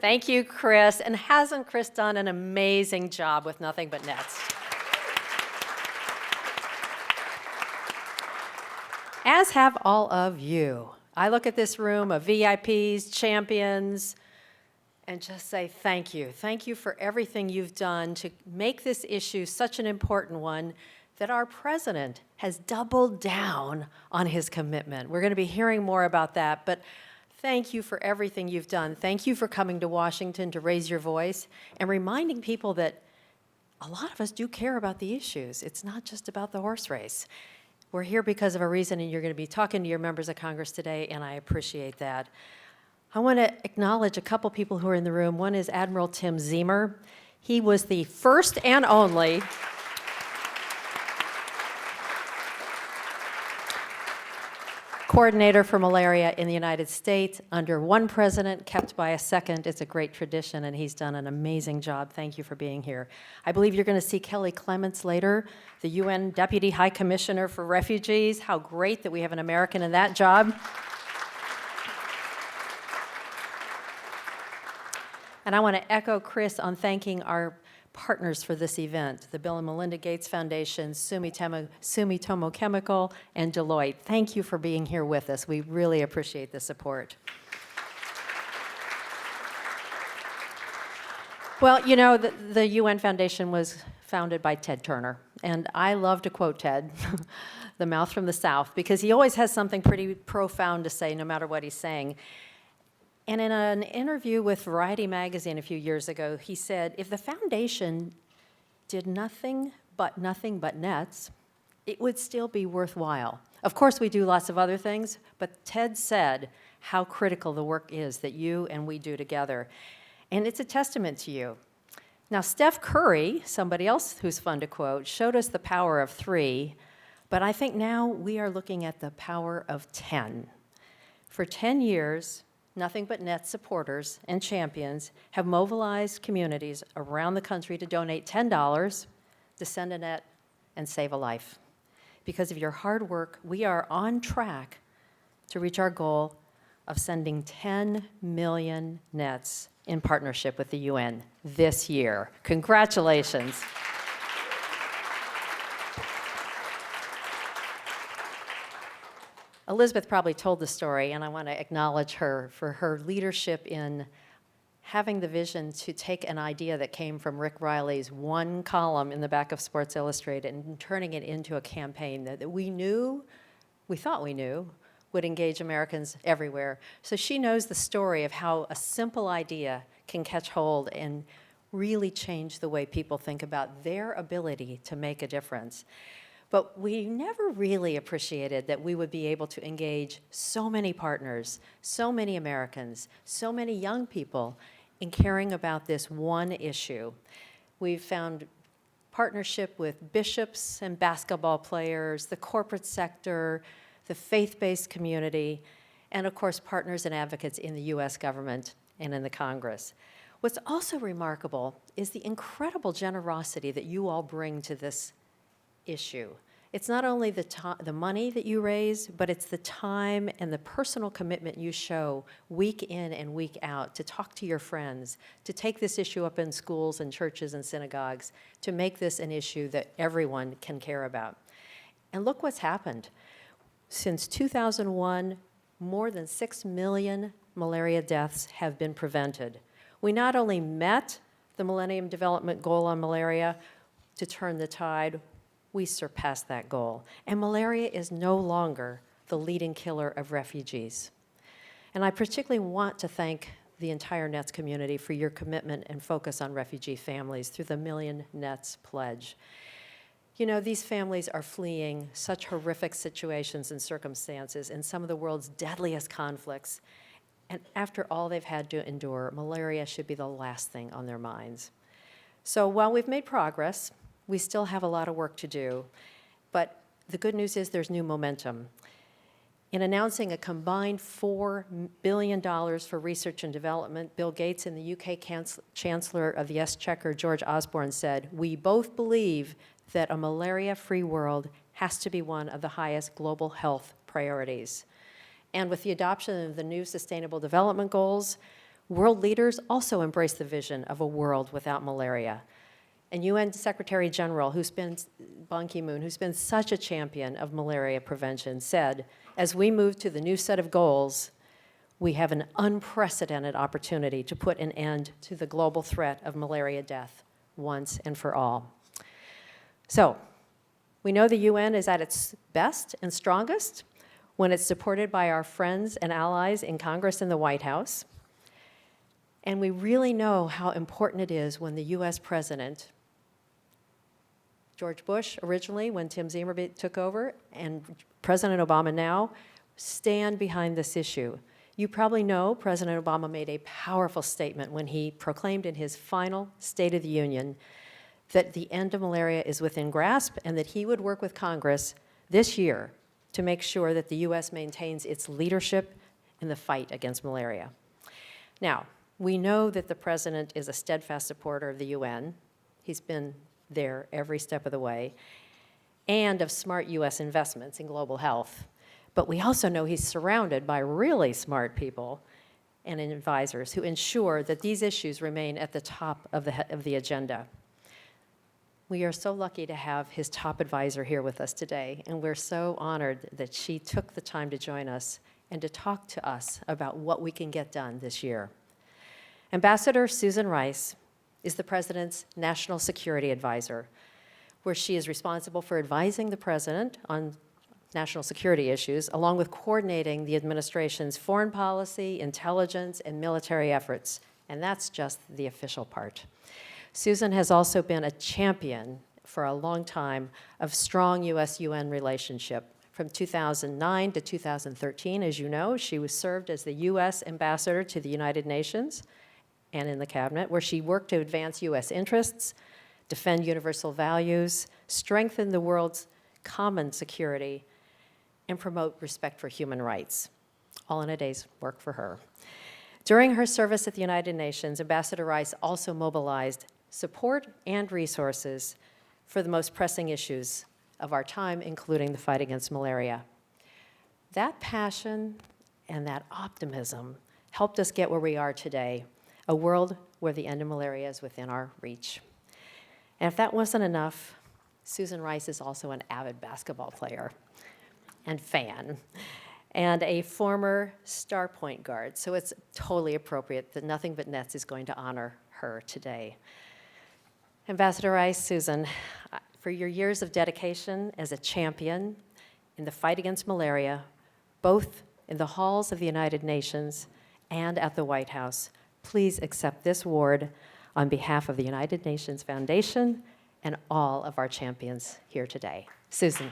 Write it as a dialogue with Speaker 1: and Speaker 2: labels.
Speaker 1: Thank you, Chris. And hasn't Chris done an amazing job with Nothing But Nets? As have all of you. I look at this room of VIPs, champions, and just say thank you. Thank you for everything you've done to make this issue such an important one that our president has doubled down on his commitment. We're going to be hearing more about that, but thank you for everything you've done. Thank you for coming to Washington to raise your voice and reminding people that a lot of us do care about the issues. It's not just about the horse race. We're here because of a reason, and you're going to be talking to your members of Congress today, and I appreciate that. I want to acknowledge a couple people who are in the room. One is Admiral Tim Ziemer. He was the first and only coordinator for malaria in the United States under one president, kept by a second. It's a great tradition, and he's done an amazing job. Thank you for being here. I believe you're going to see Kelly Clements later, the UN Deputy High Commissioner for Refugees. How great that we have an American in that job. And I want to echo Chris on thanking our partners for this event, the Bill and Melinda Gates Foundation, Sumitomo Chemical, and Deloitte. Thank you for being here with us. We really appreciate the support. Well, you know, the UN Foundation was founded by Ted Turner, and I love to quote Ted, the mouth from the South, because he always has something pretty profound to say no matter what he's saying. And in an interview with Variety magazine a few years ago, he said, if the foundation did nothing but nets, it would still be worthwhile. Of course, we do lots of other things, but Ted said how critical the work is that you and we do together. And it's a testament to you. Now, Steph Curry, somebody else who's fun to quote, showed us the power of 3, but I think now we are looking at the power of 10. For 10 years, Nothing But Net supporters and champions have mobilized communities around the country to donate $10 to send a net and save a life. Because of your hard work, we are on track to reach our goal of sending 10 million nets in partnership with the UN this year. Congratulations. Elizabeth probably told the story, and I want to acknowledge her for her leadership in having the vision to take an idea that came from Rick Riley's one column in the back of Sports Illustrated and turning it into a campaign that we thought we knew, would engage Americans everywhere. So she knows the story of how a simple idea can catch hold and really change the way people think about their ability to make a difference. But we never really appreciated that we would be able to engage so many partners, so many Americans, so many young people in caring about this one issue. We've found partnership with bishops and basketball players, the corporate sector, the faith-based community, and of course, partners and advocates in the US government and in the Congress. What's also remarkable is the incredible generosity that you all bring to this issue. It's not only the money that you raise, but it's the time and the personal commitment you show week in and week out to talk to your friends, to take this issue up in schools and churches and synagogues, to make this an issue that everyone can care about. And look what's happened. Since 2001, more than 6 million malaria deaths have been prevented. We not only met the Millennium Development Goal on malaria to turn the tide, we surpassed that goal. And malaria is no longer the leading killer of refugees. And I particularly want to thank the entire NETS community for your commitment and focus on refugee families through the Million NETS Pledge. You know, these families are fleeing such horrific situations and circumstances in some of the world's deadliest conflicts. And after all they've had to endure, malaria should be the last thing on their minds. So while we've made progress, we still have a lot of work to do, but the good news is there's new momentum. In announcing a combined $4 billion for research and development, Bill Gates and the UK Chancellor of the Exchequer, George Osborne, said, "We both believe that a malaria-free world has to be one of the highest global health priorities." And with the adoption of the new Sustainable Development Goals, World leaders also embrace the vision of a world without malaria. And UN Secretary General, Ban Ki-moon, who's been such a champion of malaria prevention, said, as we move to the new set of goals, we have an unprecedented opportunity to put an end to the global threat of malaria death once and for all. So, we know the UN is at its best and strongest when it's supported by our friends and allies in Congress and the White House. And we really know how important it is when the US president, George Bush originally, when Tim Zimmer took over, and President Obama now, stand behind this issue. You probably know President Obama made a powerful statement when he proclaimed in his final State of the Union that the end of malaria is within grasp and that he would work with Congress this year to make sure that the US maintains its leadership in the fight against malaria. Now, we know that the president is a steadfast supporter of the UN. He's been there every step of the way, and of smart US investments in global health. But we also know he's surrounded by really smart people and advisors who ensure that these issues remain at the top of the agenda. We are so lucky to have his top advisor here with us today, and we're so honored that she took the time to join us and to talk to us about what we can get done this year. Ambassador Susan Rice is the President's National Security Advisor, where she is responsible for advising the President on national security issues, along with coordinating the administration's foreign policy, intelligence, and military efforts. And that's just the official part. Susan has also been a champion for a long time of strong US-UN relationship. From 2009 to 2013, as you know, she was served as the US ambassador to the United Nations and in the cabinet, where she worked to advance US interests, defend universal values, strengthen the world's common security, and promote respect for human rights. All in a day's work for her. During her service at the United Nations, Ambassador Rice also mobilized support and resources for the most pressing issues of our time, including the fight against malaria. That passion and that optimism helped us get where we are today, a world where the end of malaria is within our reach. And if that wasn't enough, Susan Rice is also an avid basketball player and fan, and a former star point guard. So it's totally appropriate that Nothing But Nets is going to honor her today. Ambassador Rice, Susan, for your years of dedication as a champion in the fight against malaria, both in the halls of the United Nations and at the White House, please accept this award on behalf of the United Nations Foundation and all of our champions here today. Susan.